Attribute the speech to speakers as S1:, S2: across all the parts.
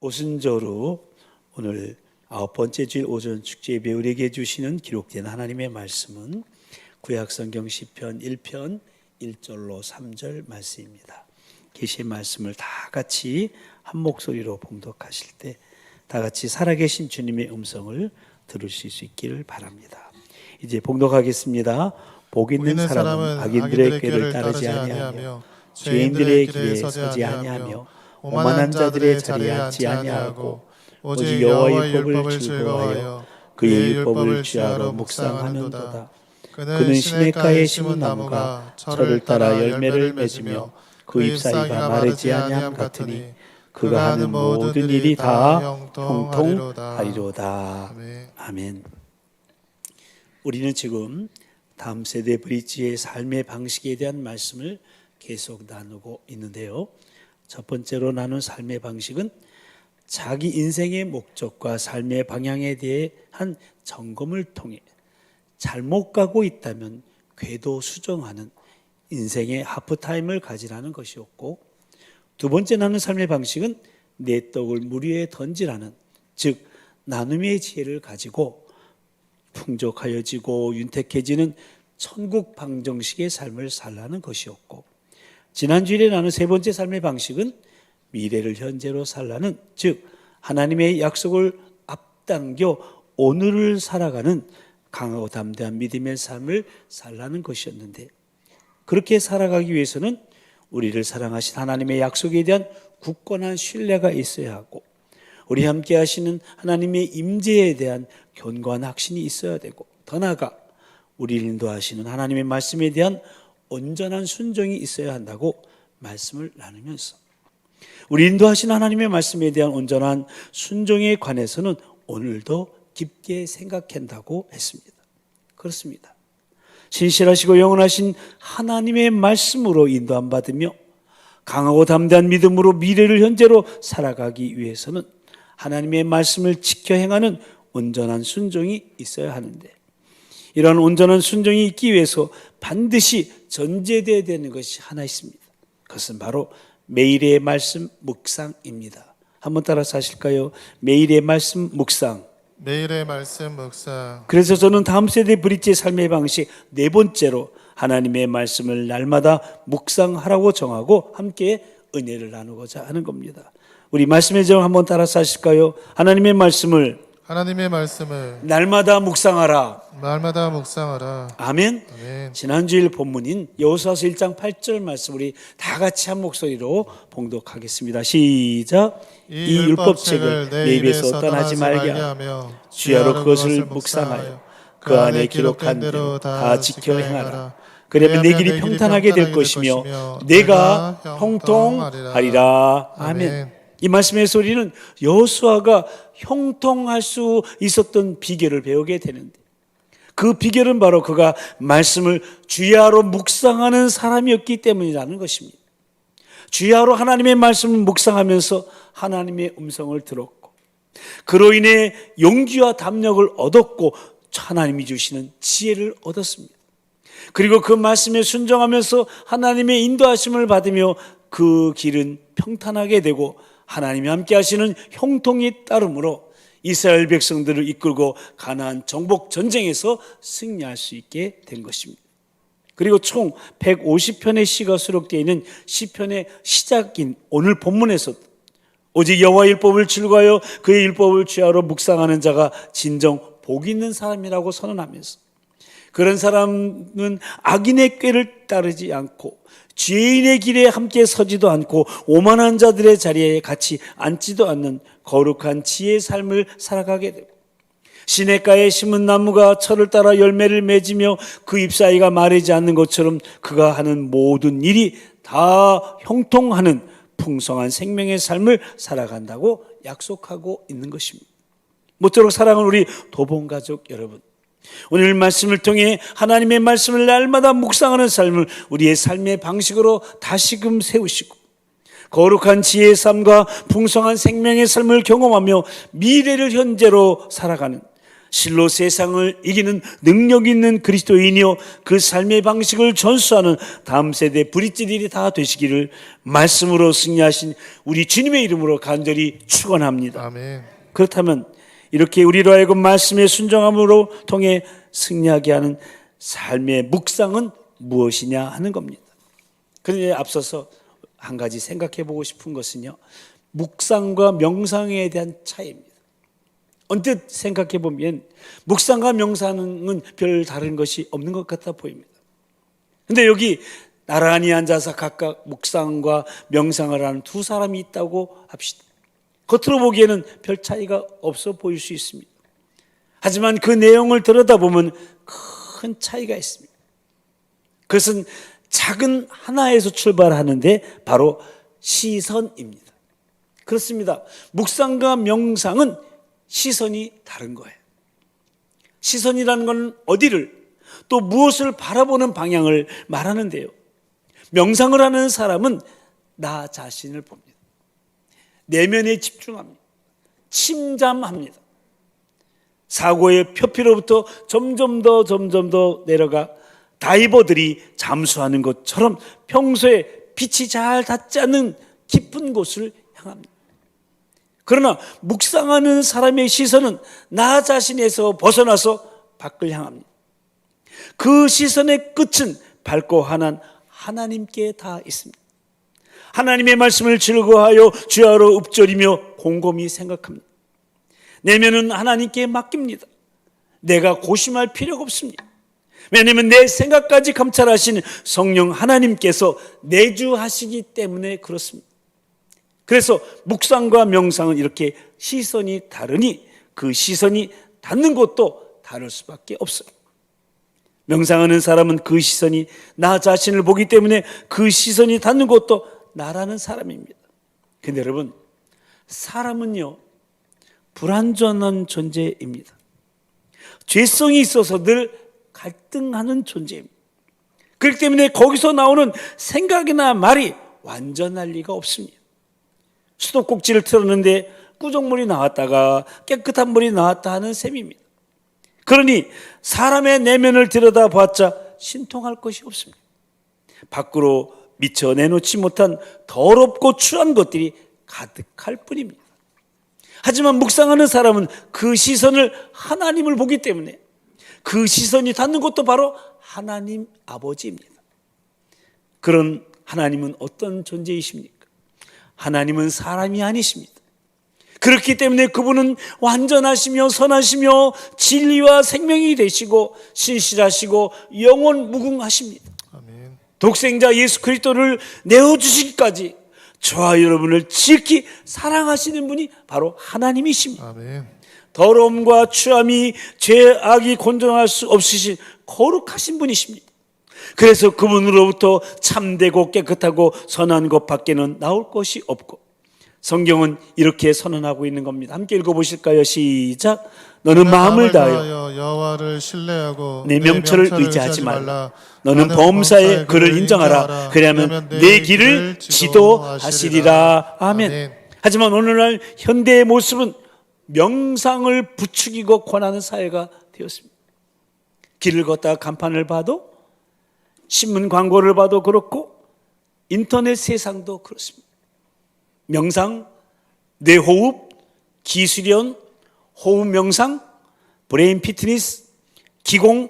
S1: 오순절후 오늘 9번째 주일 오전 축제 예배 우리에게 주시는 기록된 하나님의 말씀은 구약성경 시편 1편 1절로 3절 말씀입니다. 계시의 말씀을 다 같이 한 목소리로 봉독하실 때 다 같이 살아계신 주님의 음성을 들으실 수 있기를 바랍니다. 이제 봉독하겠습니다. 복 있는 사람은 악인들의 꾀를 따르지 아니하며 죄인들의 길에 서지 아니하며 오만한 자들의 자리에 앉지 아니하고 오직 여호와의 율법을 즐거워하여 그의 율법을 주야로 묵상하는도다. 그는 시냇가에 심은 나무가 철을 따라 열매를 맺으며 그 잎사귀가 마르지 아니함 같으니 그가 하는 모든 일이 다 형통하리로다. 아멘. 우리는 지금 다음 세대 브릿지의 삶의 방식에 대한 말씀을 계속 나누고 있는데요. 첫 번째로 나눈 삶의 방식은 자기 인생의 목적과 삶의 방향에 대한 점검을 통해 잘못 가고 있다면 궤도 수정하는 인생의 하프타임을 가지라는 것이었고, 두 번째 나눈 삶의 방식은 내 떡을 물 위에 던지라는, 즉 나눔의 지혜를 가지고 풍족하여지고 윤택해지는 천국 방정식의 삶을 살라는 것이었고, 지난주일에 나눈 세 번째 삶의 방식은 미래를 현재로 살라는, 즉 하나님의 약속을 앞당겨 오늘을 살아가는 강하고 담대한 믿음의 삶을 살라는 것이었는데, 그렇게 살아가기 위해서는 우리를 사랑하신 하나님의 약속에 대한 굳건한 신뢰가 있어야 하고, 우리 함께 하시는 하나님의 임재에 대한 견고한 확신이 있어야 되고, 더 나아가 우리를 인도하시는 하나님의 말씀에 대한 온전한 순종이 있어야 한다고 말씀을 나누면서, 우리 인도하신 하나님의 말씀에 대한 온전한 순종에 관해서는 오늘도 깊게 생각한다고 했습니다. 그렇습니다. 신실하시고 영원하신 하나님의 말씀으로 인도함 받으며 강하고 담대한 믿음으로 미래를 현재로 살아가기 위해서는 하나님의 말씀을 지켜 행하는 온전한 순종이 있어야 하는데, 이러한 온전한 순종이 있기 위해서 반드시 전제되어야 되는 것이 하나 있습니다. 그것은 바로 매일의 말씀 묵상입니다. 한번 따라서 하실까요? 매일의 말씀 묵상.
S2: 매일의 말씀 묵상.
S1: 그래서 저는 다음 세대 브릿지의 삶의 방식 네 번째로 하나님의 말씀을 날마다 묵상하라고 정하고 함께 은혜를 나누고자 하는 겁니다. 우리 말씀의 제목 한번 따라서 하실까요? 하나님의 말씀을 날마다 묵상하라.
S2: 날마다 묵상하라.
S1: 아멘.
S2: 아멘.
S1: 지난주일 본문인 여호수아서 1장 8절 말씀 우리 다 같이 한 목소리로 봉독하겠습니다. 시작. 이 율법책을 내 입에서 떠나지 말게 하며 주야로 그것을 묵상하여 그 안에 기록한 대로 다 지켜 행하라. 그러면 내 길이 평탄하게 될 것이며 내가 형통하리라. 아멘. 이 말씀의 소리는 여호수아가 형통할 수 있었던 비결을 배우게 되는데, 그 비결은 바로 그가 말씀을 주야로 묵상하는 사람이었기 때문이라는 것입니다. 주야로 하나님의 말씀을 묵상하면서 하나님의 음성을 들었고, 그로 인해 용기와 담력을 얻었고 하나님이 주시는 지혜를 얻었습니다. 그리고 그 말씀에 순종하면서 하나님의 인도하심을 받으며 그 길은 평탄하게 되고 하나님이 함께 하시는 형통이 따르므로 이스라엘 백성들을 이끌고 가나안 정복 전쟁에서 승리할 수 있게 된 것입니다. 그리고 총 150편의 시가 수록되어 있는 시편의 시작인 오늘 본문에서 오직 여호와의 율법을 즐거워하여 그의 율법을 주야로 묵상하는 자가 진정 복 있는 사람이라고 선언하면서, 그런 사람은 악인의 꾀를 따르지 않고 죄인의 길에 함께 서지도 않고 오만한 자들의 자리에 같이 앉지도 않는 거룩한 지혜의 삶을 살아가게 되고, 시냇가에 심은 나무가 철을 따라 열매를 맺으며 그 잎사귀가 마르지 않는 것처럼 그가 하는 모든 일이 다 형통하는 풍성한 생명의 삶을 살아간다고 약속하고 있는 것입니다. 모쪼록 사랑하는 우리 도봉가족 여러분, 오늘 말씀을 통해 하나님의 말씀을 날마다 묵상하는 삶을 우리의 삶의 방식으로 다시금 세우시고, 거룩한 지혜의 삶과 풍성한 생명의 삶을 경험하며 미래를 현재로 살아가는 실로 세상을 이기는 능력 있는 그리스도인이요 그 삶의 방식을 전수하는 다음 세대 브릿지들이 다 되시기를 말씀으로 승리하신 우리 주님의 이름으로 간절히 축원합니다.
S2: 아멘.
S1: 그렇다면 이렇게 우리로 하여금 말씀의 순종함으로 통해 승리하게 하는 삶의 묵상은 무엇이냐 하는 겁니다. 그런데 앞서서 한 가지 생각해 보고 싶은 것은요, 묵상과 명상에 대한 차이입니다. 언뜻 생각해 보면 묵상과 명상은 별 다른 것이 없는 것 같아 보입니다. 그런데 여기 나란히 앉아서 각각 묵상과 명상을 하는 두 사람이 있다고 합시다. 겉으로 보기에는 별 차이가 없어 보일 수 있습니다. 하지만 그 내용을 들여다보면 큰 차이가 있습니다. 그것은 작은 하나에서 출발하는데 바로 시선입니다. 그렇습니다. 묵상과 명상은 시선이 다른 거예요. 시선이라는 건 어디를 또 무엇을 바라보는 방향을 말하는데요. 명상을 하는 사람은 나 자신을 봅니다. 내면에 집중합니다. 침잠합니다. 사고의 표피로부터 점점 더 내려가 다이버들이 잠수하는 것처럼 평소에 빛이 잘 닿지 않는 깊은 곳을 향합니다. 그러나 묵상하는 사람의 시선은 나 자신에서 벗어나서 밖을 향합니다. 그 시선의 끝은 밝고 환한 하나님께 다 있습니다. 하나님의 말씀을 즐거워하여 주야로 읊조리며 곰곰이 생각합니다. 내면은 하나님께 맡깁니다. 내가 고심할 필요가 없습니다. 왜냐하면 내 생각까지 감찰하신 성령 하나님께서 내주하시기 때문에 그렇습니다. 그래서 묵상과 명상은 이렇게 시선이 다르니 그 시선이 닿는 곳도 다를 수밖에 없어요. 명상하는 사람은 그 시선이 나 자신을 보기 때문에 그 시선이 닿는 곳도 나라는 사람입니다. 근데 여러분, 사람은요 불완전한 존재입니다. 죄성이 있어서 늘 갈등하는 존재입니다. 그렇기 때문에 거기서 나오는 생각이나 말이 완전할 리가 없습니다. 수도꼭지를 틀었는데 꾸정물이 나왔다가 깨끗한 물이 나왔다 하는 셈입니다. 그러니 사람의 내면을 들여다봤자 신통할 것이 없습니다. 밖으로 미처 내놓지 못한 더럽고 추한 것들이 가득할 뿐입니다. 하지만 묵상하는 사람은 그 시선을 하나님을 보기 때문에 그 시선이 닿는 것도 바로 하나님 아버지입니다. 그런 하나님은 어떤 존재이십니까? 하나님은 사람이 아니십니다. 그렇기 때문에 그분은 완전하시며 선하시며 진리와 생명이 되시고 신실하시고 영원 무궁하십니다.
S2: 아멘.
S1: 독생자 예수 그리스도를 내어주시기까지 저와 여러분을 지극히 사랑하시는 분이 바로 하나님이십니다.
S2: 아멘.
S1: 더러움과 추함이 죄악이 건전할 수 없으신 거룩하신 분이십니다. 그래서 그분으로부터 참되고 깨끗하고 선한 것 밖에는 나올 것이 없고, 성경은 이렇게 선언하고 있는 겁니다. 함께 읽어보실까요? 시작. 너는 마음을 다하여
S2: 여호와를 신뢰하고
S1: 내 명철을 의지하지 말라. 너는 범사에 그를 인정하라. 그리하면 내 길을 지도하시리라. 아멘. 하지만 오늘날 현대의 모습은 명상을 부추기고 권하는 사회가 되었습니다. 길을 걷다가 간판을 봐도, 신문 광고를 봐도 그렇고, 인터넷 세상도 그렇습니다. 명상, 뇌호흡, 기수련, 호흡 명상, 브레인 피트니스, 기공,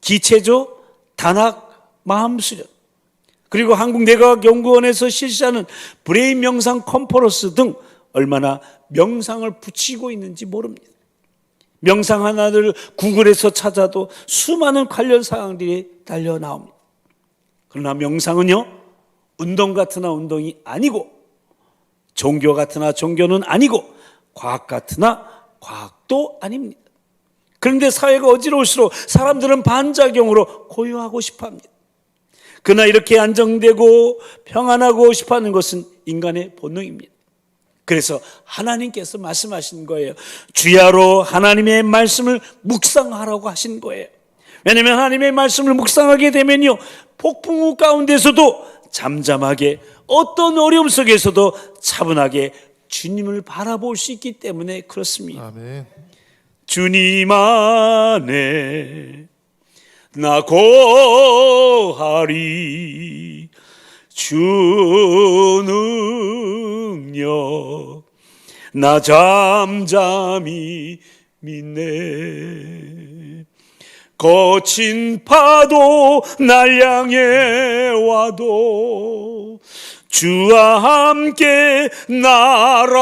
S1: 기체조, 단학, 마음 수련, 그리고 한국내과학연구원에서 실시하는 브레인 명상 컨퍼런스 등 얼마나 명상을 붙이고 있는지 모릅니다. 명상 하나를 구글에서 찾아도 수많은 관련 사항들이 달려 나옵니다. 그러나 명상은요, 운동 같으나 운동이 아니고, 종교 같으나 종교는 아니고, 과학 같으나 과학도 아닙니다. 그런데 사회가 어지러울수록 사람들은 반작용으로 고요하고 싶어합니다. 그러나 이렇게 안정되고 평안하고 싶어하는 것은 인간의 본능입니다. 그래서 하나님께서 말씀하신 거예요. 주야로 하나님의 말씀을 묵상하라고 하신 거예요. 왜냐하면 하나님의 말씀을 묵상하게 되면요, 폭풍우 가운데서도 잠잠하게, 어떤 어려움 속에서도 차분하게 주님을 바라볼 수 있기 때문에 그렇습니다.
S2: 아멘.
S1: 주님 안에 나 거하리. 주 능력 나 잠잠히 믿네. 거친 파도 날 향해 와도 주와 함께 날아오르리.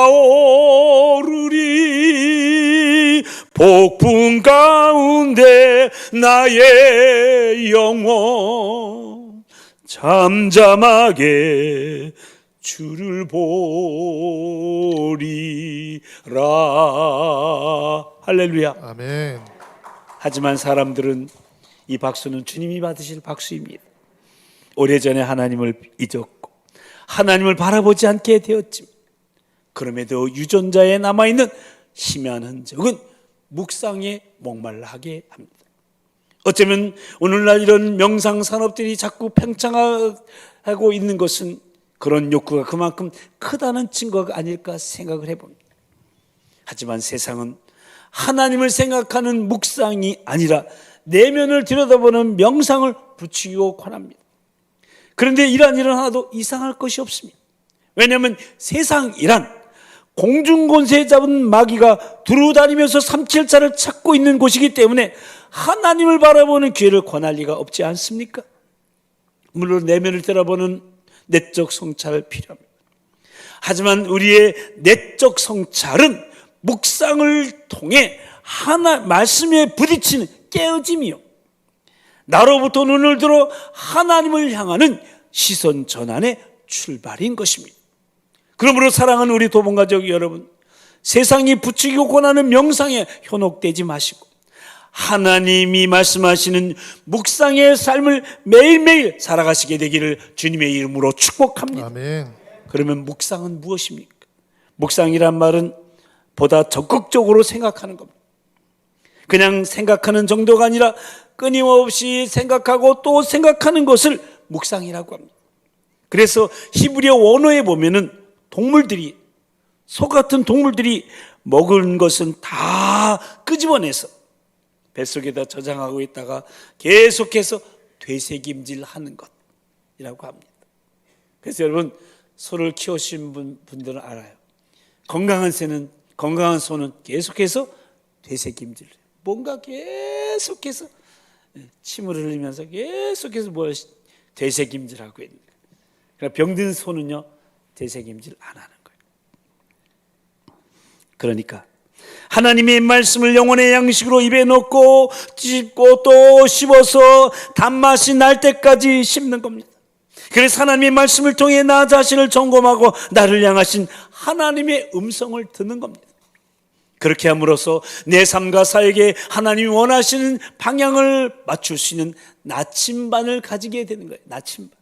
S1: 폭풍 가운데 나의 영혼 잠잠하게 주를 보리라. 할렐루야.
S2: 아멘.
S1: 하지만 사람들은 이 박수는 주님이 받으실 박수입니다. 오래전에 하나님을 잊었고 하나님을 바라보지 않게 되었지만 그럼에도 유전자에 남아있는 희미한 흔적은 묵상에 목말라 하게 합니다. 어쩌면 오늘날 이런 명상 산업들이 자꾸 팽창하고 있는 것은 그런 욕구가 그만큼 크다는 증거가 아닐까 생각을 해봅니다. 하지만 세상은 하나님을 생각하는 묵상이 아니라 내면을 들여다보는 명상을 부추기고 권합니다. 그런데 이러한 일은 하나도 이상할 것이 없습니다. 왜냐하면 세상이란 공중권세 잡은 마귀가 두루다니면서 삼킬자를 찾고 있는 곳이기 때문에 하나님을 바라보는 기회를 권할 리가 없지 않습니까? 물론 내면을 들여다보는 내적 성찰을 필요합니다. 하지만 우리의 내적 성찰은 묵상을 통해 말씀에 부딪히는 깨어짐이요, 나로부터 눈을 들어 하나님을 향하는 시선 전환의 출발인 것입니다. 그러므로 사랑하는 우리 도봉가족 여러분, 세상이 부추기고 권하는 명상에 현혹되지 마시고 하나님이 말씀하시는 묵상의 삶을 매일매일 살아가시게 되기를 주님의 이름으로 축복합니다.
S2: 아멘.
S1: 그러면 묵상은 무엇입니까? 묵상이란 말은 보다 적극적으로 생각하는 겁니다. 그냥 생각하는 정도가 아니라 끊임없이 생각하고 또 생각하는 것을 묵상이라고 합니다. 그래서 히브리어 원어에 보면은 동물들이, 소 같은 동물들이 먹은 것은 다 끄집어내서 뱃속에다 저장하고 있다가 계속해서 되새김질 하는 것이라고 합니다. 그래서 여러분, 소를 키우신 분들은 알아요. 건강한 소는 계속해서 되새김질, 뭔가 계속해서 침을 흘리면서 계속해서 뭘 되새김질하고 있는 거예요. 그러니까 병든 소는요, 되새김질 안 하는 거예요. 그러니까 하나님의 말씀을 영혼의 양식으로 입에 넣고 씹고 또 씹어서 단맛이 날 때까지 씹는 겁니다. 그래서 하나님의 말씀을 통해 나 자신을 점검하고 나를 향하신 하나님의 음성을 듣는 겁니다. 그렇게 함으로써 내 삶과 사역에 하나님이 원하시는 방향을 맞출 수 있는 나침반을 가지게 되는 거예요. 나침반.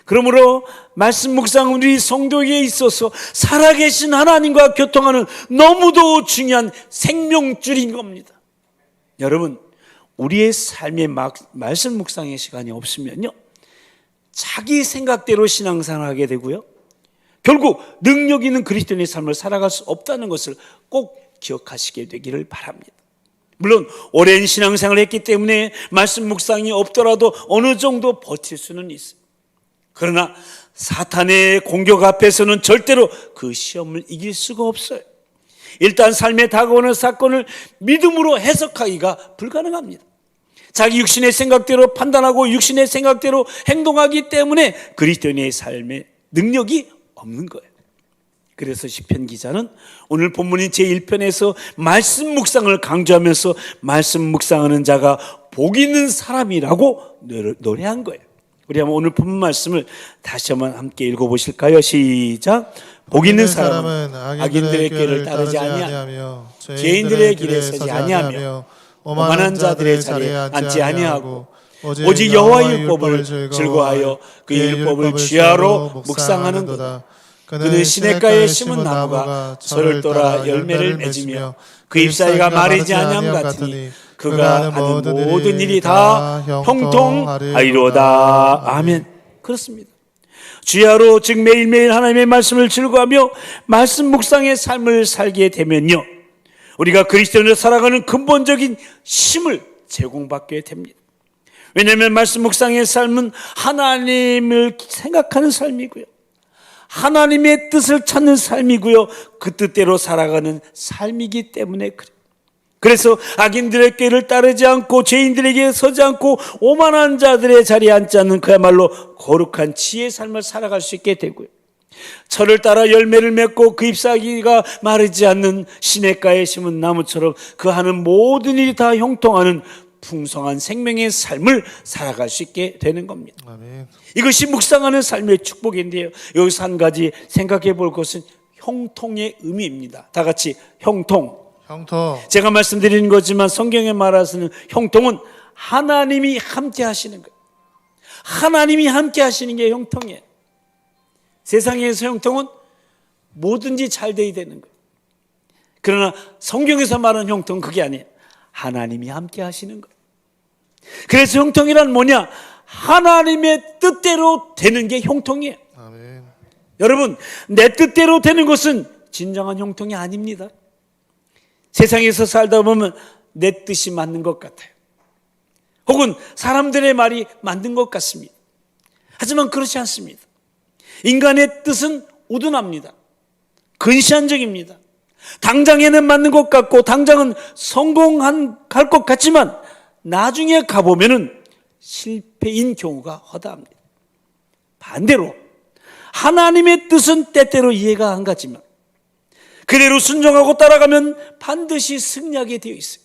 S1: 그러므로 말씀 묵상 우리 성도에게 있어서 살아계신 하나님과 교통하는 너무도 중요한 생명줄인 겁니다. 여러분, 우리의 삶의 말씀 묵상의 시간이 없으면요, 자기 생각대로 신앙생활을 하게 되고요, 결국 능력 있는 그리스도인의 삶을 살아갈 수 없다는 것을 꼭 기억하시게 되기를 바랍니다. 물론 오랜 신앙생활을 했기 때문에 말씀 묵상이 없더라도 어느 정도 버틸 수는 있어요. 그러나 사탄의 공격 앞에서는 절대로 그 시험을 이길 수가 없어요. 일단 삶에 다가오는 사건을 믿음으로 해석하기가 불가능합니다. 자기 육신의 생각대로 판단하고 육신의 생각대로 행동하기 때문에 그리스도인의 삶에 능력이 없는 거예요. 그래서 시편 기자는 오늘 본문인 제1편에서 말씀 묵상을 강조하면서 말씀 묵상하는 자가 복 있는 사람이라고 노래한 거예요. 우리 한번 오늘 본문 말씀을 다시 한번 함께 읽어보실까요? 시작. 복 있는 사람은 악인들의 꾀를 따르지 아니하며 죄인들의 길에 서지 아니하며 오만한 자들의 자리에 앉지 아니하고 오직 여호와의 율법을 즐거워하여 그 율법을 주야로 묵상하는도다. 그는 시냇가에 심은 나무가 저를 떠라 열매를 맺으며 그 잎사귀가 마르지 아니함 같으니 그가 하는 모든 일이 다 형통하리로다. 아멘. 그렇습니다. 주야로, 즉 매일매일 하나님의 말씀을 즐거워하며 말씀 묵상의 삶을 살게 되면요, 우리가 그리스도인으로 살아가는 근본적인 힘을 제공받게 됩니다. 왜냐하면 말씀 묵상의 삶은 하나님을 생각하는 삶이고요, 하나님의 뜻을 찾는 삶이고요, 그 뜻대로 살아가는 삶이기 때문에 그래요. 그래서 악인들의 꾀를 따르지 않고 죄인들에게 서지 않고 오만한 자들의 자리에 앉지 않는 그야말로 거룩한 지혜의 삶을 살아갈 수 있게 되고요, 철을 따라 열매를 맺고 그 잎사귀가 마르지 않는 시냇가에 심은 나무처럼 그 하는 모든 일이 다 형통하는 풍성한 생명의 삶을 살아갈 수 있게 되는 겁니다.
S2: 아멘.
S1: 이것이 묵상하는 삶의 축복인데요, 여기서 한 가지 생각해 볼 것은 형통의 의미입니다. 다 같이 형통.
S2: 형통.
S1: 제가 말씀드리는 거지만 성경에 말하는 형통은 하나님이 함께 하시는 거예요. 하나님이 함께 하시는 게 형통이에요. 세상에서 형통은 뭐든지 잘 돼야 되는 거예요. 그러나 성경에서 말하는 형통은 그게 아니에요. 하나님이 함께 하시는 거예요. 그래서 형통이란 뭐냐? 하나님의 뜻대로 되는 게 형통이에요.
S2: 아멘.
S1: 여러분, 내 뜻대로 되는 것은 진정한 형통이 아닙니다. 세상에서 살다 보면 내 뜻이 맞는 것 같아요. 혹은 사람들의 말이 맞는 것 같습니다. 하지만 그렇지 않습니다. 인간의 뜻은 우둔합니다. 근시안적입니다. 당장에는 맞는 것 같고 당장은 성공할 것 같지만 나중에 가보면은 실패인 경우가 허다합니다. 반대로 하나님의 뜻은 때때로 이해가 안 가지만 그대로 순종하고 따라가면 반드시 승리하게 되어 있어요.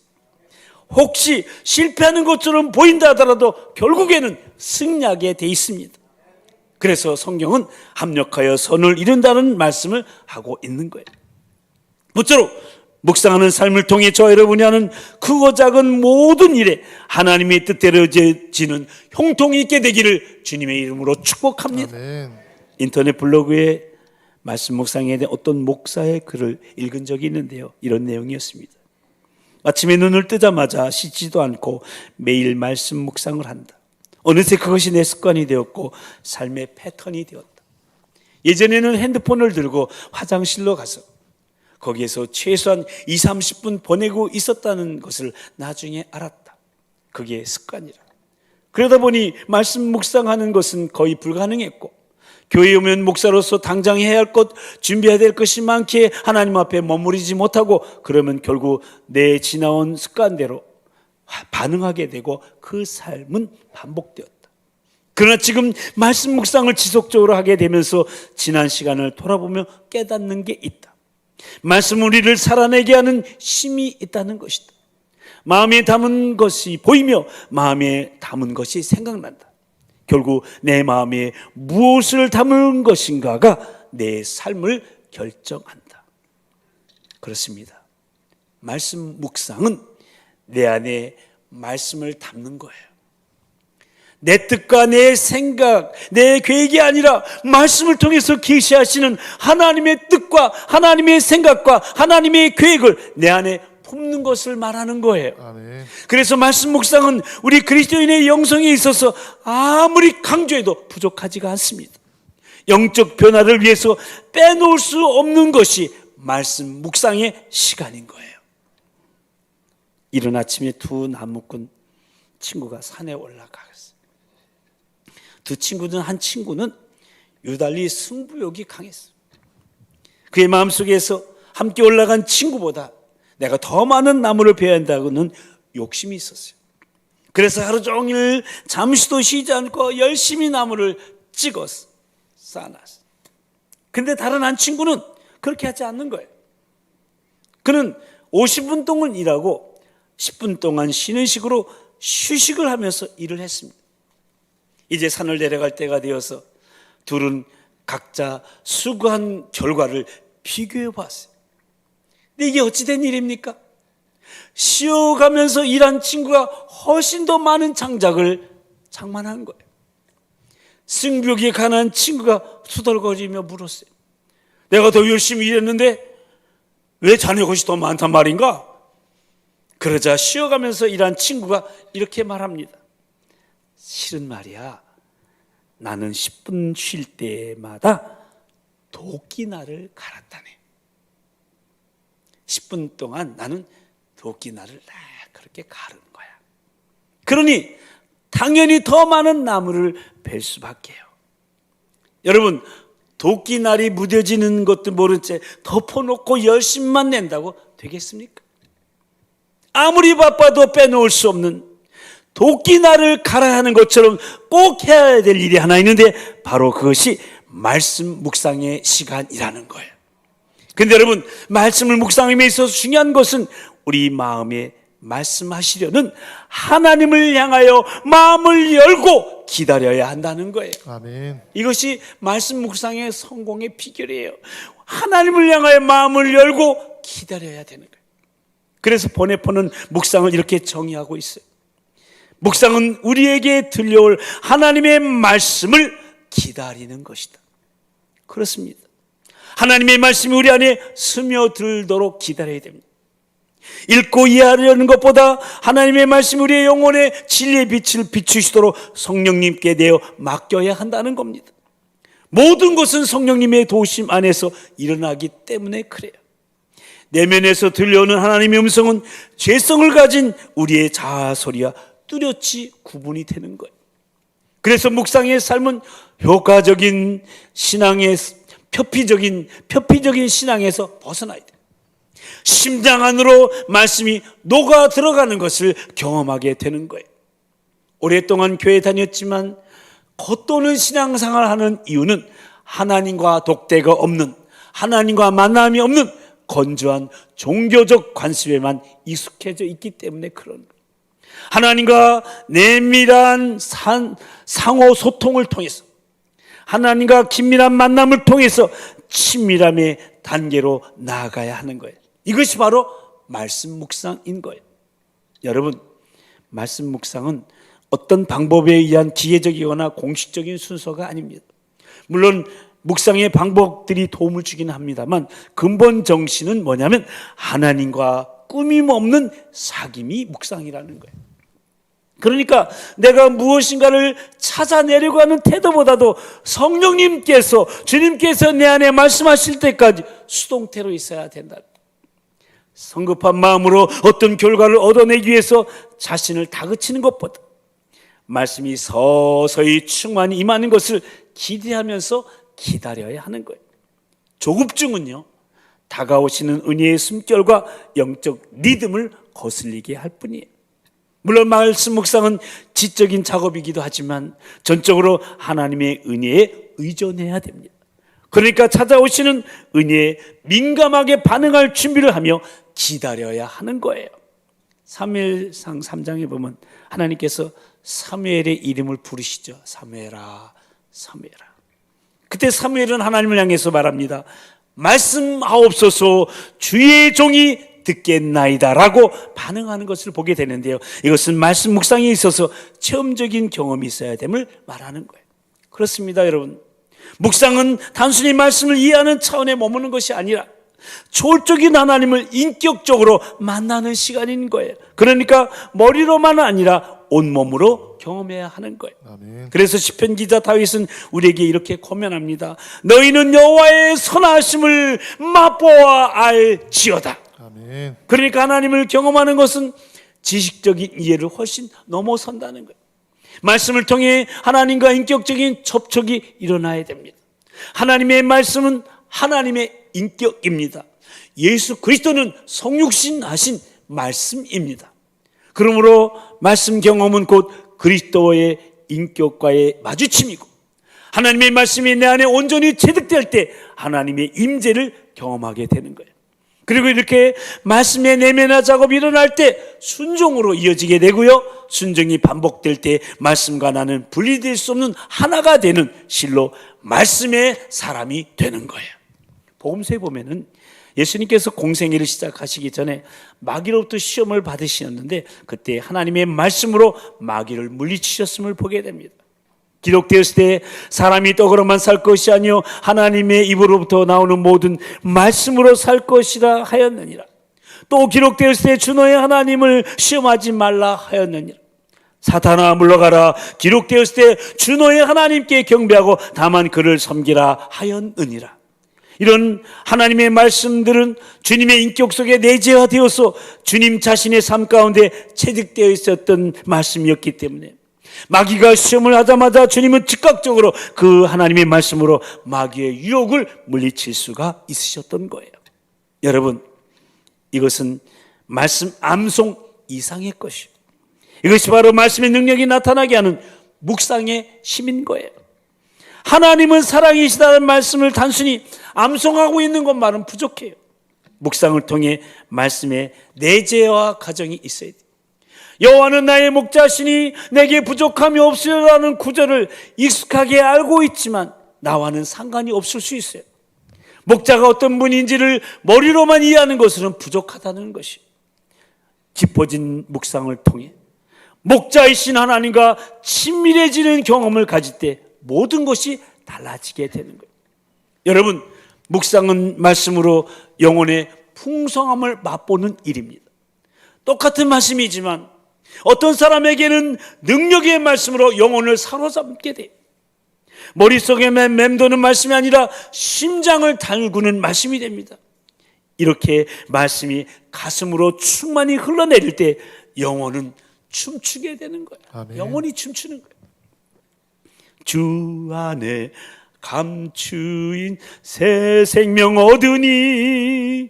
S1: 혹시 실패하는 것처럼 보인다 하더라도 결국에는 승리하게 되어 있습니다. 그래서 성경은 합력하여 선을 이룬다는 말씀을 하고 있는 거예요. 모쪼록 묵상하는 삶을 통해 저와 여러분이 하는 크고 작은 모든 일에 하나님의 뜻대로 지는 형통이 있게 되기를 주님의 이름으로 축복합니다.
S2: 아멘.
S1: 인터넷 블로그에 말씀 묵상에 대한 어떤 목사의 글을 읽은 적이 있는데요, 이런 내용이었습니다. 아침에 눈을 뜨자마자 씻지도 않고 매일 말씀 묵상을 한다. 어느새 그것이 내 습관이 되었고 삶의 패턴이 되었다. 예전에는 핸드폰을 들고 화장실로 가서 거기에서 최소한 20-30분 보내고 있었다는 것을 나중에 알았다. 그게 습관이라. 그러다 보니 말씀 묵상하는 것은 거의 불가능했고 교회에 오면 목사로서 당장 해야 할 것, 준비해야 될 것이 많기에 하나님 앞에 머무르지 못하고 그러면 결국 내 지나온 습관대로 반응하게 되고 그 삶은 반복되었다. 그러나 지금 말씀 묵상을 지속적으로 하게 되면서 지난 시간을 돌아보며 깨닫는 게 있다. 말씀 우리를 살아내게 하는 힘이 있다는 것이다. 마음에 담은 것이 보이며 마음에 담은 것이 생각난다. 결국 내 마음에 무엇을 담은 것인가가 내 삶을 결정한다. 그렇습니다. 말씀 묵상은 내 안에 말씀을 담는 거예요. 내 뜻과 내 생각, 내 계획이 아니라 말씀을 통해서 계시하시는 하나님의 뜻과 하나님의 생각과 하나님의 계획을 내 안에 품는 것을 말하는 거예요.
S2: 아멘.
S1: 그래서 말씀 묵상은 우리 그리스도인의 영성에 있어서 아무리 강조해도 부족하지가 않습니다. 영적 변화를 위해서 빼놓을 수 없는 것이 말씀 묵상의 시간인 거예요. 이른 아침에 두 나무꾼 친구가 산에 올라가겠어요. 두 친구는 한 친구는 유달리 승부욕이 강했어요. 그의 마음속에서 함께 올라간 친구보다 내가 더 많은 나무를 베어야 한다고는 욕심이 있었어요. 그래서 하루 종일 잠시도 쉬지 않고 열심히 나무를 찍어서 쌓아놨어요. 근데 다른 한 친구는 그렇게 하지 않는 거예요. 그는 50분 동안 일하고 10분 동안 쉬는 식으로 휴식을 하면서 일을 했습니다. 이제 산을 내려갈 때가 되어서 둘은 각자 수고한 결과를 비교해 봤어요. 근데 이게 어찌된 일입니까? 쉬어가면서 일한 친구가 훨씬 더 많은 장작을 장만한 거예요. 승부욕에 관한 친구가 투덜거리며 물었어요. 내가 더 열심히 일했는데 왜 자네 것이 더 많단 말인가? 그러자 쉬어가면서 일한 친구가 이렇게 말합니다. 실은 말이야, 나는 10분 쉴 때마다 도끼날을 갈았다네. 10분 동안 나는 도끼날을 그렇게 가르는 거야. 그러니 당연히 더 많은 나무를 벨 수밖에요. 여러분, 도끼날이 무뎌지는 것도 모른 채 덮어놓고 열심만 낸다고 되겠습니까? 아무리 바빠도 빼놓을 수 없는 도끼날을 갈아야 하는 것처럼 꼭 해야 될 일이 하나 있는데 바로 그것이 말씀 묵상의 시간이라는 거예요. 근데 여러분, 말씀을 묵상함에 있어서 중요한 것은 우리 마음에 말씀하시려는 하나님을 향하여 마음을 열고 기다려야 한다는 거예요.
S2: 아멘.
S1: 이것이 말씀 묵상의 성공의 비결이에요. 하나님을 향하여 마음을 열고 기다려야 되는 거예요. 그래서 보네포는 묵상을 이렇게 정의하고 있어요. 묵상은 우리에게 들려올 하나님의 말씀을 기다리는 것이다. 그렇습니다. 하나님의 말씀이 우리 안에 스며들도록 기다려야 됩니다. 읽고 이해하려는 것보다 하나님의 말씀이 우리의 영혼에 진리의 빛을 비추시도록 성령님께 내어 맡겨야 한다는 겁니다. 모든 것은 성령님의 도우심 안에서 일어나기 때문에 그래요. 내면에서 들려오는 하나님의 음성은 죄성을 가진 우리의 자아 소리와 뚜렷이 구분이 되는 거예요. 그래서 묵상의 삶은 효과적인 신앙의 표피적인 신앙에서 벗어나야 돼요. 심장 안으로 말씀이 녹아 들어가는 것을 경험하게 되는 거예요. 오랫동안 교회 다녔지만 겉도는 신앙생활을 하는 이유는 하나님과 독대가 없는, 하나님과 만남이 없는 건조한 종교적 관습에만 익숙해져 있기 때문에 그런 거예요. 하나님과 내밀한 상호 소통을 통해서, 하나님과 긴밀한 만남을 통해서 친밀함의 단계로 나아가야 하는 거예요. 이것이 바로 말씀 묵상인 거예요. 여러분, 말씀 묵상은 어떤 방법에 의한 기계적이거나 공식적인 순서가 아닙니다. 물론 묵상의 방법들이 도움을 주긴 합니다만 근본 정신은 뭐냐면 하나님과 꾸밈없는 사귐이 묵상이라는 거예요. 그러니까 내가 무엇인가를 찾아내려고 하는 태도보다도 성령님께서, 주님께서 내 안에 말씀하실 때까지 수동태로 있어야 된다. 성급한 마음으로 어떤 결과를 얻어내기 위해서 자신을 다그치는 것보다 말씀이 서서히 충만히 임하는 것을 기대하면서 기다려야 하는 거예요. 조급증은요, 다가오시는 은혜의 숨결과 영적 리듬을 거슬리게 할 뿐이에요. 물론 말씀 묵상은 지적인 작업이기도 하지만 전적으로 하나님의 은혜에 의존해야 됩니다. 그러니까 찾아오시는 은혜에 민감하게 반응할 준비를 하며 기다려야 하는 거예요. 사무엘상 3장에 보면 하나님께서 사무엘의 이름을 부르시죠. 사무엘아, 사무엘아. 그때 사무엘은 하나님을 향해서 말합니다. 말씀하옵소서, 주의 종이 듣겠나이다 라고 반응하는 것을 보게 되는데요, 이것은 말씀 묵상에 있어서 체험적인 경험이 있어야 됨을 말하는 거예요. 그렇습니다. 여러분, 묵상은 단순히 말씀을 이해하는 차원에 머무는 것이 아니라 초월적인 하나님을 인격적으로 만나는 시간인 거예요. 그러니까 머리로만 아니라 온몸으로 경험해야 하는 거예요.
S2: 아멘.
S1: 그래서 시편 기자 다윗은 우리에게 이렇게 고면합니다. 너희는 여호와의 선하심을 맛보아 알지어다.
S2: 아멘.
S1: 그러니까 하나님을 경험하는 것은 지식적인 이해를 훨씬 넘어선다는 거예요. 말씀을 통해 하나님과 인격적인 접촉이 일어나야 됩니다. 하나님의 말씀은 하나님의 인격입니다. 예수 그리스도는 성육신 하신 말씀입니다. 그러므로 말씀 경험은 곧 그리스도의 인격과의 마주침이고, 하나님의 말씀이 내 안에 온전히 체득될 때 하나님의 임재를 경험하게 되는 거예요. 그리고 이렇게 말씀의 내면화 작업이 일어날 때 순종으로 이어지게 되고요, 순종이 반복될 때 말씀과 나는 분리될 수 없는 하나가 되는 실로 말씀의 사람이 되는 거예요. 복음서에 보면은 예수님께서 공생애를 시작하시기 전에 마귀로부터 시험을 받으셨는데 그때 하나님의 말씀으로 마귀를 물리치셨음을 보게 됩니다. 기록되었을 때 사람이 떡으로만 살 것이 아니요 하나님의 입으로부터 나오는 모든 말씀으로 살 것이라 하였느니라. 또 기록되었을 때 주 너의 하나님을 시험하지 말라 하였느니라. 사탄아 물러가라. 기록되었을 때 주 너의 하나님께 경배하고 다만 그를 섬기라 하였느니라. 이런 하나님의 말씀들은 주님의 인격 속에 내재화되어서 주님 자신의 삶 가운데 체득되어 있었던 말씀이었기 때문에 마귀가 시험을 하자마자 주님은 즉각적으로 그 하나님의 말씀으로 마귀의 유혹을 물리칠 수가 있으셨던 거예요. 여러분, 이것은 말씀 암송 이상의 것이요, 이것이 바로 말씀의 능력이 나타나게 하는 묵상의 힘인 거예요. 하나님은 사랑이시다는 말씀을 단순히 암송하고 있는 것만은 부족해요. 묵상을 통해 말씀의 내재화 과정이 있어야 돼요. 여호와는 나의 목자시니 내게 부족함이 없으리라는 구절을 익숙하게 알고 있지만 나와는 상관이 없을 수 있어요. 목자가 어떤 분인지를 머리로만 이해하는 것으로는 부족하다는 것이, 깊어진 묵상을 통해 목자이신 하나님과 친밀해지는 경험을 가질 때 모든 것이 달라지게 되는 거예요. 여러분, 묵상은 말씀으로 영혼의 풍성함을 맛보는 일입니다. 똑같은 말씀이지만 어떤 사람에게는 능력의 말씀으로 영혼을 사로잡게 돼요. 머릿속에만 맴도는 말씀이 아니라 심장을 달구는 말씀이 됩니다. 이렇게 말씀이 가슴으로 충만히 흘러내릴 때 영혼은 춤추게 되는 거예요.
S2: 아멘. 영혼이
S1: 춤추는 거예요. 주 안에 감추인 새 생명 얻으니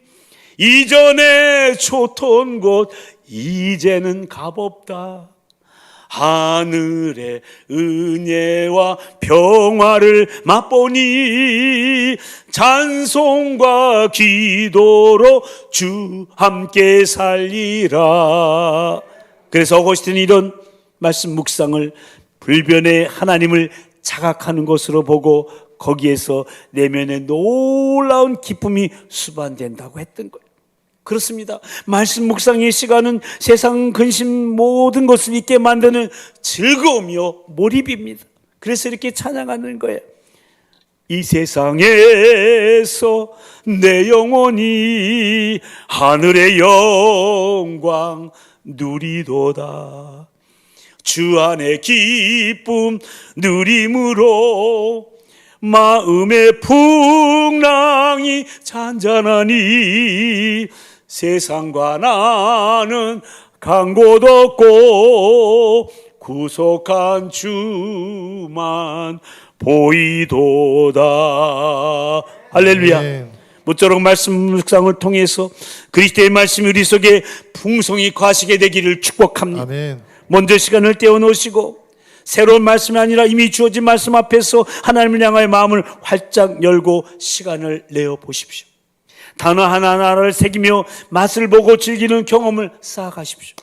S1: 이전에 좋던 곳 이제는 값없다. 하늘의 은혜와 평화를 맛보니 찬송과 기도로 주 함께 살리라. 그래서 어거스틴이 이런 말씀 묵상을 불변의 하나님을 자각하는 것으로 보고 거기에서 내면의 놀라운 기쁨이 수반된다고 했던 거예요. 그렇습니다. 말씀 묵상의 시간은 세상 근심 모든 것을 잊게 만드는 즐거움이요 몰입입니다. 그래서 이렇게 찬양하는 거예요. 이 세상에서 내 영혼이 하늘의 영광 누리도다. 주 안의 기쁨 누림으로 마음의 풍랑이 잔잔하니 세상과 나는 간 곳 없고 구속한 주만 보이도다. 할렐루야.
S2: 네.
S1: 모쪼록 말씀 묵상을 통해서 그리스도의 말씀이 우리 속에 풍성히 과시게 되기를 축복합니다.
S2: 아멘.
S1: 먼저 시간을 떼어놓으시고 새로운 말씀이 아니라 이미 주어진 말씀 앞에서 하나님을 향하여 마음을 활짝 열고 시간을 내어 보십시오. 단어 하나하나를 새기며 맛을 보고 즐기는 경험을 쌓아가십시오.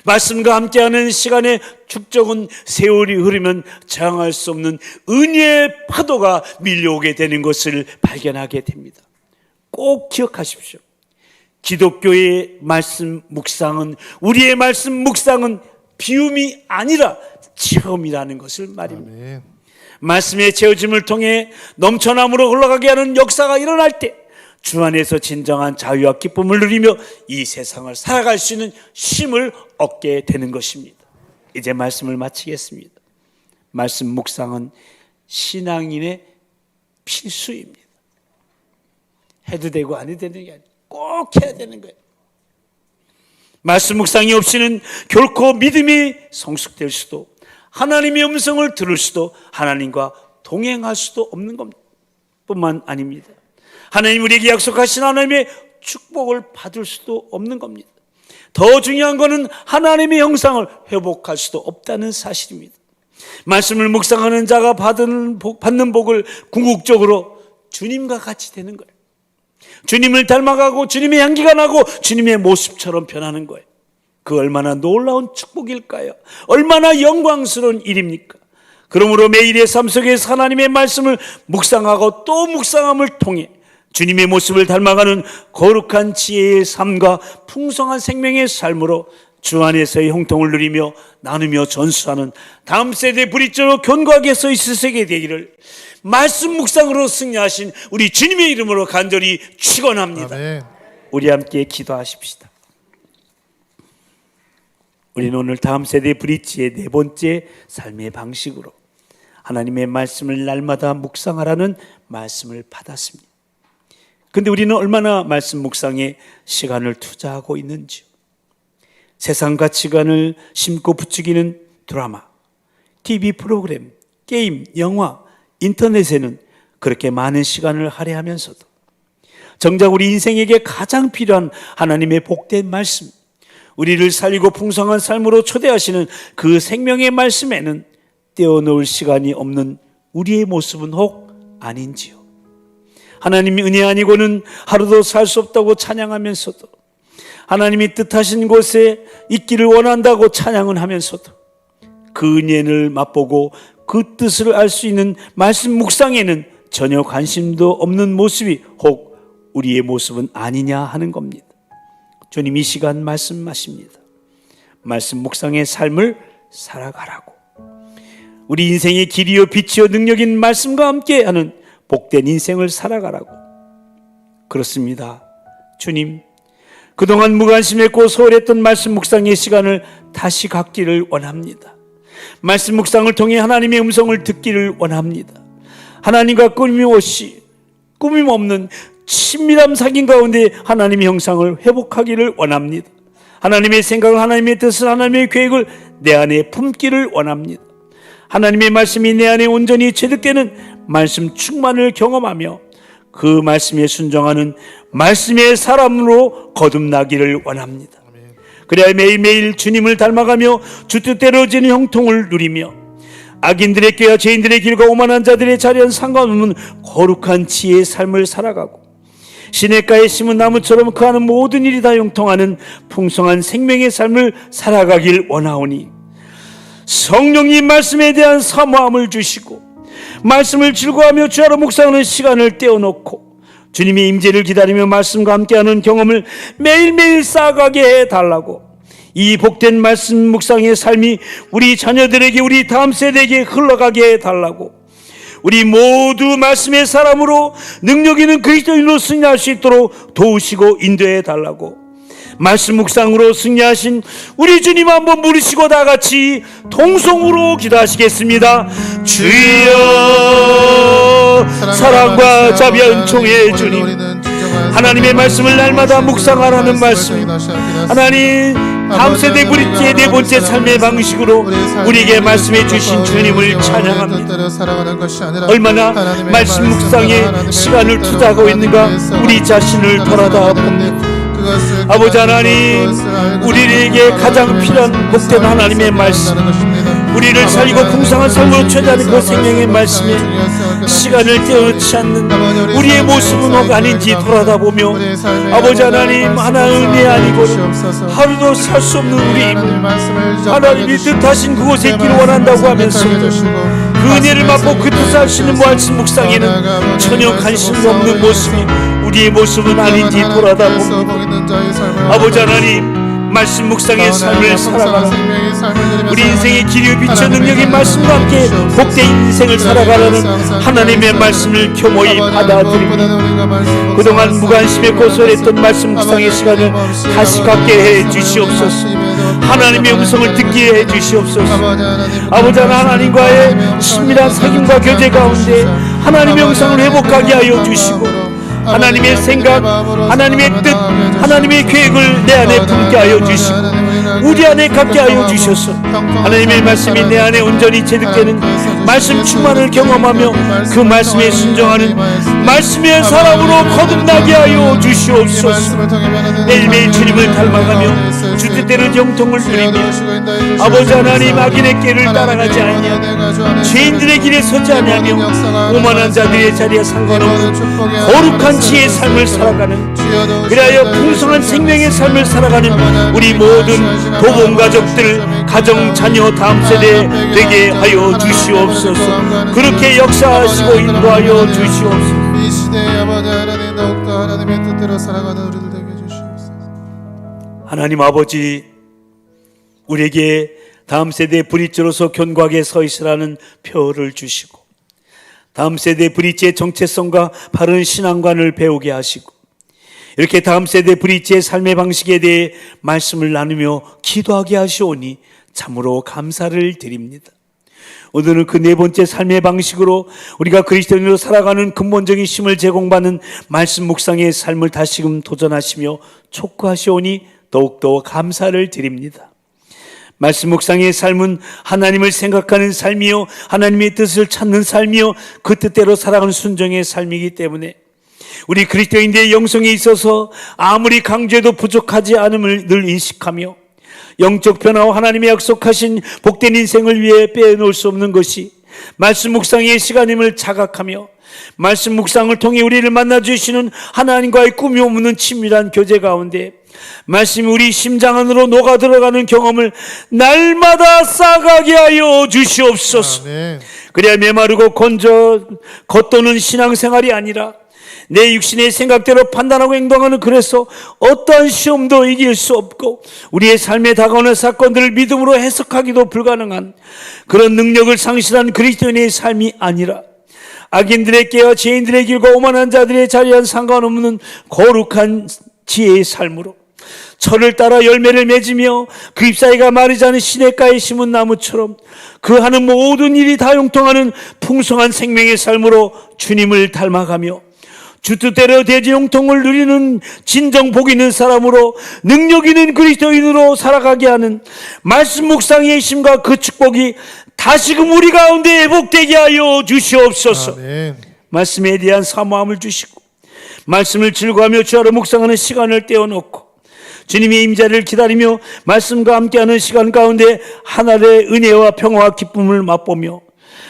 S1: 말씀과 함께하는 시간의 축적은 세월이 흐르면 저항할 수 없는 은혜의 파도가 밀려오게 되는 것을 발견하게 됩니다. 꼭 기억하십시오. 기독교의 말씀 묵상은, 우리의 말씀 묵상은 비움이 아니라 체험이라는 것을 말입니다.
S2: 아멘.
S1: 말씀의 채워짐을 통해 넘쳐남으로 흘러가게 하는 역사가 일어날 때 주 안에서 진정한 자유와 기쁨을 누리며 이 세상을 살아갈 수 있는 힘을 얻게 되는 것입니다. 이제 말씀을 마치겠습니다. 말씀 묵상은 신앙인의 필수입니다. 해도 되고 안 해도 되는 게 아니에요. 꼭 해야 되는 거예요. 말씀 묵상이 없이는 결코 믿음이 성숙될 수도, 하나님의 음성을 들을 수도, 하나님과 동행할 수도 없는 겁니다. 뿐만 아닙니다. 하나님 우리에게 약속하신 하나님의 축복을 받을 수도 없는 겁니다. 더 중요한 것은 하나님의 형상을 회복할 수도 없다는 사실입니다. 말씀을 묵상하는 자가 받는 복을 궁극적으로 주님과 같이 되는 거예요. 주님을 닮아가고 주님의 향기가 나고 주님의 모습처럼 변하는 거예요. 그 얼마나 놀라운 축복일까요? 얼마나 영광스러운 일입니까? 그러므로 매일의 삶 속에서 하나님의 말씀을 묵상하고 또 묵상함을 통해 주님의 모습을 닮아가는 거룩한 지혜의 삶과 풍성한 생명의 삶으로 주 안에서의 형통을 누리며 나누며 전수하는 다음 세대 브릿지로 견고하게 서 있을 세계 되기를 말씀 묵상으로 승리하신 우리 주님의 이름으로 간절히 축원합니다.
S2: 아멘.
S1: 우리 함께 기도하십시다. 우리는 오늘 다음 세대 브릿지의 네 번째 삶의 방식으로 하나님의 말씀을 날마다 묵상하라는 말씀을 받았습니다. 근데 우리는 얼마나 말씀 묵상에 시간을 투자하고 있는지요. 세상 가치관을 심고 부추기는 드라마, TV 프로그램, 게임, 영화, 인터넷에는 그렇게 많은 시간을 할애하면서도 정작 우리 인생에게 가장 필요한 하나님의 복된 말씀, 우리를 살리고 풍성한 삶으로 초대하시는 그 생명의 말씀에는 떼어놓을 시간이 없는 우리의 모습은 혹 아닌지요. 하나님이 은혜 아니고는 하루도 살 수 없다고 찬양하면서도, 하나님이 뜻하신 곳에 있기를 원한다고 찬양은 하면서도 그 은혜를 맛보고 그 뜻을 알 수 있는 말씀 묵상에는 전혀 관심도 없는 모습이 혹 우리의 모습은 아니냐 하는 겁니다. 주님 이 시간 말씀하십니다. 말씀 묵상의 삶을 살아가라고. 우리 인생의 길이요 빛이요 능력인 말씀과 함께하는 복된 인생을 살아가라고. 그렇습니다. 주님, 그동안 무관심했고 소홀했던 말씀 묵상의 시간을 다시 갖기를 원합니다. 말씀 묵상을 통해 하나님의 음성을 듣기를 원합니다. 하나님과 꾸밈없는 친밀한 사귐 가운데 하나님의 형상을 회복하기를 원합니다. 하나님의 생각을, 하나님의 뜻을, 하나님의 계획을 내 안에 품기를 원합니다. 하나님의 말씀이 내 안에 온전히 체득되는 말씀 충만을 경험하며 그 말씀에 순종하는 말씀의 사람으로 거듭나기를 원합니다. 그래야 매일매일 주님을 닮아가며 주 뜻대로 지는 형통을 누리며 악인들의 꾀와 죄인들의 길과 오만한 자들의 자리와는 상관없는 거룩한 지혜의 삶을 살아가고 시냇가에 심은 나무처럼 그 하는 모든 일이 다 형통하는 풍성한 생명의 삶을 살아가길 원하오니 성령님 말씀에 대한 사모함을 주시고 말씀을 즐거워하며 주야로 묵상하는 시간을 떼어놓고 주님의 임재를 기다리며 말씀과 함께하는 경험을 매일매일 쌓아가게 해달라고. 이 복된 말씀 묵상의 삶이 우리 자녀들에게, 우리 다음 세대에게 흘러가게 해달라고. 우리 모두 말씀의 사람으로 능력 있는 그리스도인으로 승리할 수 있도록 도우시고 인도해 달라고. 말씀 묵상으로 승리하신 우리 주님 한번 부르시고 다 같이 통성으로 기도하시겠습니다. 주여, 사랑과 자비와 은총의 주님, 하나님의 말씀을 날마다 묵상하라는 말씀, 하나님 다음 세대 브릿지의 네 번째 삶의 방식으로 우리에게 말씀해 주신 주님을 찬양합니다. 얼마나 말씀 묵상에 시간을 투자하고 있는가 우리 자신을 돌아다 봅니다. 아버지 하나님, 우리에게 가장 필요한 복된 하나님의 말씀, 우리를 살리고 풍성한 삶으로 초대하는 그 생명의 말씀에 시간을 떼어놓지 않는 우리의 모습은 혹 아닌지 돌아다보며 아버지 하나님, 하나의 은혜 아니고는 하루도 살 수 없는 우리 하나님이 뜻하신 그곳에 있기를 원한다고 하면서 그 은혜를 맛보고 그 뜻을 할 수 있는 말씀 묵상에는 전혀 관심도 없는 모습이 우리의 모습은 아닌지 돌아다봅니다. 아버지 하나님, 말씀 묵상의 삶을 살아가라. 우리 인생의 길이요 빛의 능력인 말씀과 함께 복된 인생을 살아가라는 하나님의 말씀을 겸허히 받아들입니다. 그동안 무관심했고 소홀했던 말씀 묵상의 시간을 다시 갖게 해 주시옵소서. 하나님의 음성을 듣게 해 주시옵소서. 아버지 하나님과의 친밀한 사귐과 교제 가운데 하나님의 음성을 회복하게 하여 주시고 하나님의 생각, 하나님의 뜻, 하나님의 계획을 내 안에 품게 하여 주시고 우리 안에 갖게 하여 주셔서 하나님의 말씀이 내 안에 온전히 체득되는 말씀 충만을 경험하며 그 말씀에 순종하는 말씀의 사람으로 거듭나게 하여 주시옵소서. 매일매일 주님을 닮아가며 주 뜻대로 형통을 누리며 아버지 하나님, 악인의 길을 따라가지 아니하며 죄인들의 길에 서지 아니하며 오만한 자들의 자리에 상관없는 거룩한 지혜의 삶을 살아가는, 그리하여 풍성한 생명의 삶을 살아가는 우리 모든 도범 가족들, 가정, 자녀, 다음 세대 되게 하여 주시옵소서. 그렇게 역사하시고 인도하여 주시옵소서.
S2: 이 시대의 아버지 하나님, 더욱더 하나님의 뜻대로 살아가는 우리들 되게 해주시옵소서.
S1: 하나님 아버지, 우리에게 다음 세대 브릿지로서 견고하게 서 있으라는 표를 주시고 다음 세대 브릿지의 정체성과 바른 신앙관을 배우게 하시고 이렇게 다음 세대 브릿지의 삶의 방식에 대해 말씀을 나누며 기도하게 하시오니 참으로 감사를 드립니다. 오늘은 그 네 번째 삶의 방식으로 우리가 그리스도인으로 살아가는 근본적인 힘을 제공받는 말씀 묵상의 삶을 다시금 도전하시며 촉구하시오니 더욱더 감사를 드립니다. 말씀 묵상의 삶은 하나님을 생각하는 삶이요, 하나님의 뜻을 찾는 삶이요, 그 뜻대로 살아가는 순종의 삶이기 때문에 우리 그리스도인들의 영성에 있어서 아무리 강조해도 부족하지 않음을 늘 인식하며 영적 변화와 하나님의 약속하신 복된 인생을 위해 빼놓을 수 없는 것이 말씀 묵상의 시간임을 자각하며 말씀 묵상을 통해 우리를 만나주시는 하나님과의 꿈이 없는 친밀한 교제 가운데 말씀이 우리 심장 안으로 녹아 들어가는 경험을 날마다 쌓아가게 하여 주시옵소서.
S2: 아멘.
S1: 그래야 메마르고 겉도는 신앙생활이 아니라 내 육신의 생각대로 판단하고 행동하는, 그래서 어떠한 시험도 이길 수 없고 우리의 삶에 다가오는 사건들을 믿음으로 해석하기도 불가능한 그런 능력을 상실한 그리스도인의 삶이 아니라 악인들의 깨와 죄인들의 길과 오만한 자들의 자리와는 상관없는 거룩한 지혜의 삶으로 철을 따라 열매를 맺으며 그 잎사이가 마르지 않은 시냇가에 심은 나무처럼 그 하는 모든 일이 다 형통하는 풍성한 생명의 삶으로 주님을 닮아가며 주 뜻대로 대지 형통을 누리는 진정 복 있는 사람으로 능력 있는 그리스도인으로 살아가게 하는 말씀 묵상의 힘과 그 축복이 다시금 우리 가운데 회복되게 하여 주시옵소서.
S2: 아멘.
S1: 말씀에 대한 사모함을 주시고 말씀을 즐거워하며 주야로 묵상하는 시간을 떼어놓고 주님의 임재를 기다리며 말씀과 함께하는 시간 가운데 하늘의 은혜와 평화와 기쁨을 맛보며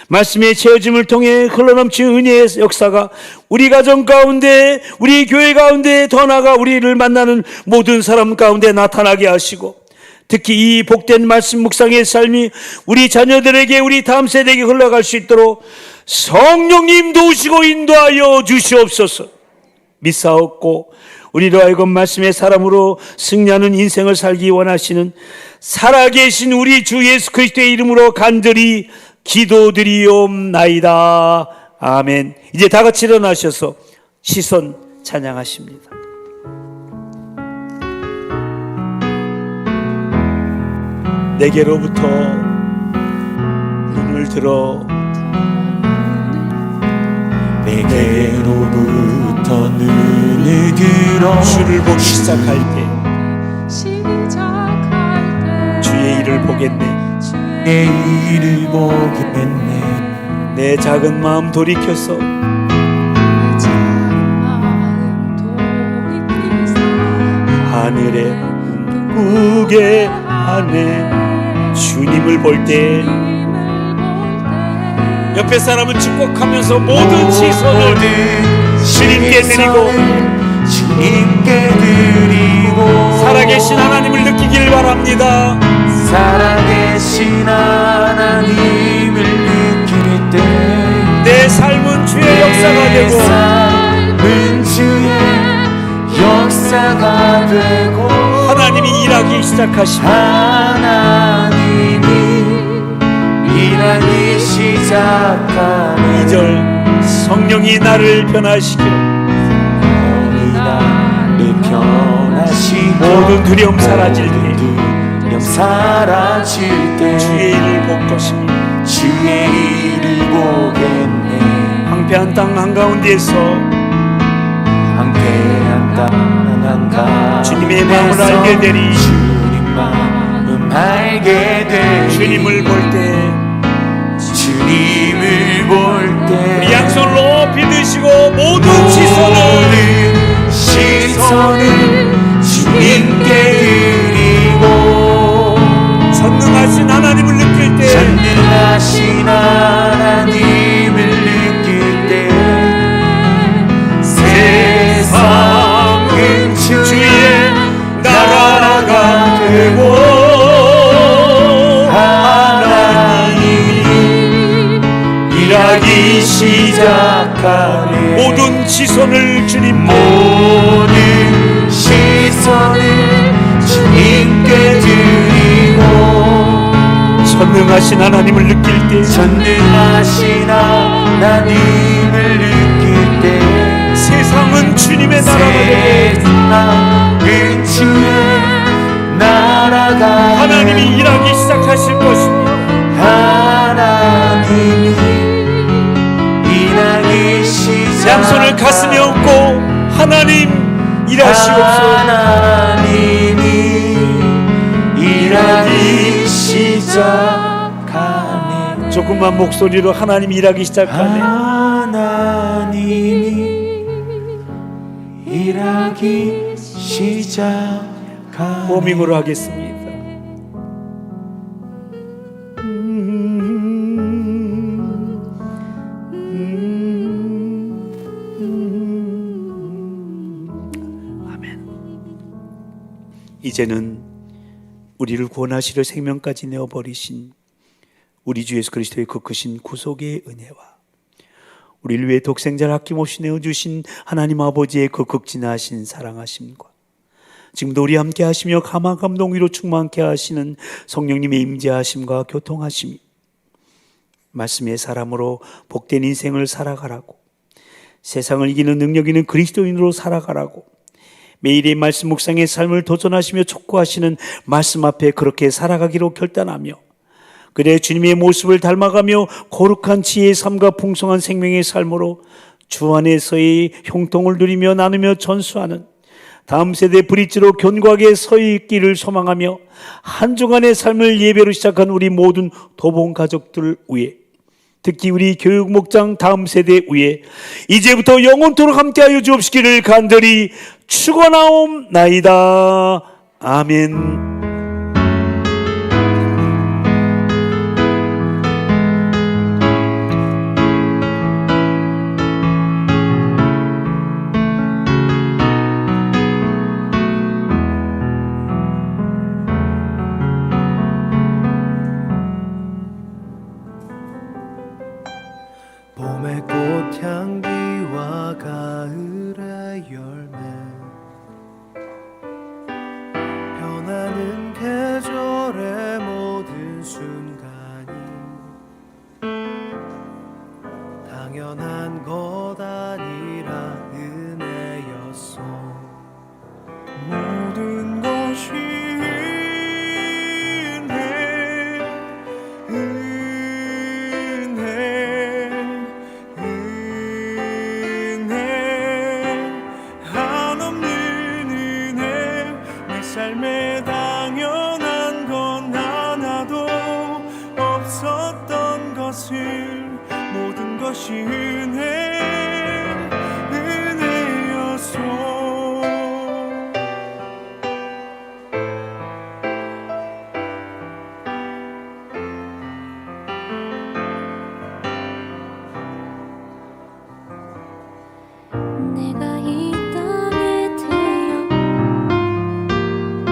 S1: 말씀의 채워짐을 통해 흘러넘치는 은혜의 역사가 우리 가정 가운데, 우리 교회 가운데, 더 나아가 우리를 만나는 모든 사람 가운데 나타나게 하시고, 특히 이 복된 말씀 묵상의 삶이 우리 자녀들에게, 우리 다음 세대에게 흘러갈 수 있도록 성령님 도우시고 인도하여 주시옵소서. 믿사옵고 우리로 하여금 말씀의 사람으로 승리하는 인생을 살기 원하시는 살아계신 우리 주 예수 그리스도의 이름으로 간절히 기도드리옵나이다. 아멘. 이제 다 같이 일어나셔서 시선 찬양하십니다. 내게로부터 눈을 들어,
S3: 내게로부터 눈을 들어
S1: 주를 보기 시작할 때 주의 일을 보겠네.
S3: 내 일을 보겠네.
S1: 내 작은 마음 돌이켜서 하늘의 궁극의 안에 주님을 볼 때 옆에 사람을 축복하면서 모든 시선을 주님께 드리고 살아계신 하나님을 느끼길 바랍니다.
S3: 살아계신 하나님을 느낄 때
S1: 내 삶은 주의 역사가 되고,
S3: 삶은 주의 역사가 되고
S1: 하나님이 일하기 시작하시고
S3: 하나님이 일하기 시작하는
S1: 2절 성령이 나를 변화시켜
S3: 나를 변화시켜
S1: 모든 두려움 사라질 때
S3: 사라질 때
S1: 주의 일을 볼 것입니다.
S3: 주의 일을 보겠네.
S1: 황폐한 땅 한가운데에서
S3: 황폐한 땅 한가운데서
S1: 주님의 마음을 알게 되리.
S3: 주님 마음 알게 되리.
S1: 주님을 볼 때
S3: 주님을 볼 때
S1: 우리 양손을 높이 드시고 모든 시선을
S3: 주님께 드리고
S1: 전능하신 하나님을 느낄 때
S3: 전능하신 하나님을 느낄 때 세상은 주의 나라가 되고 하나님이 일하기 시작하네.
S1: 모든 시선을 주님
S3: 모든 시선을 주님께 드리고
S1: 전능하신 하나님을 느낄 때
S3: 전능하신 하나님을 느낄 때
S1: 세상은 주님의 나라가 되고
S3: 세상은 주의 나라가
S1: 하나님이 일하기 시작하실 것입니다.
S3: 하나님이
S1: 하나님 일하시옵소서.
S3: 하나님이 일하기 시작하네.
S1: 조금만 목소리로 하나님 일하기 시작하네.
S3: 하나님이 일하기 시작하네.
S1: 호밍으로 하겠습니다. 아멘. 이제는 우리를 구원하시려 생명까지 내어버리신 우리 주 예수 그리스도의 그 크신 구속의 은혜와 우리를 위해 독생자를 아낌없이 내어주신 하나님 아버지의 그 극진하신 사랑하심과 지금도 우리 함께 하시며 감화 감동 위로 충만케 하시는 성령님의 임재하심과 교통하심이 말씀의 사람으로 복된 인생을 살아가라고, 세상을 이기는 능력 있는 그리스도인으로 살아가라고, 매일의 말씀 묵상의 삶을 도전하시며 촉구하시는 말씀 앞에 그렇게 살아가기로 결단하며 그래 주님의 모습을 닮아가며 거룩한 지혜의 삶과 풍성한 생명의 삶으로 주 안에서의 형통을 누리며 나누며 전수하는 다음 세대 브릿지로 견고하게 서 있기를 소망하며 한 주간의 삶을 예배로 시작한 우리 모든 도봉 가족들 위해, 특히 우리 교육 목장 다음 세대 위해 이제부터 영원토록 함께하여 주옵시기를 간절히 축원하옵나이다. 아멘.
S3: 봄의 꽃향기와 가을의 열매, 변하는 계절의 모든 순간이 당연한 것 아니라 은혜였어. 모든 것이 삶에 당연한 건 하나도 없었던 것을, 모든 것이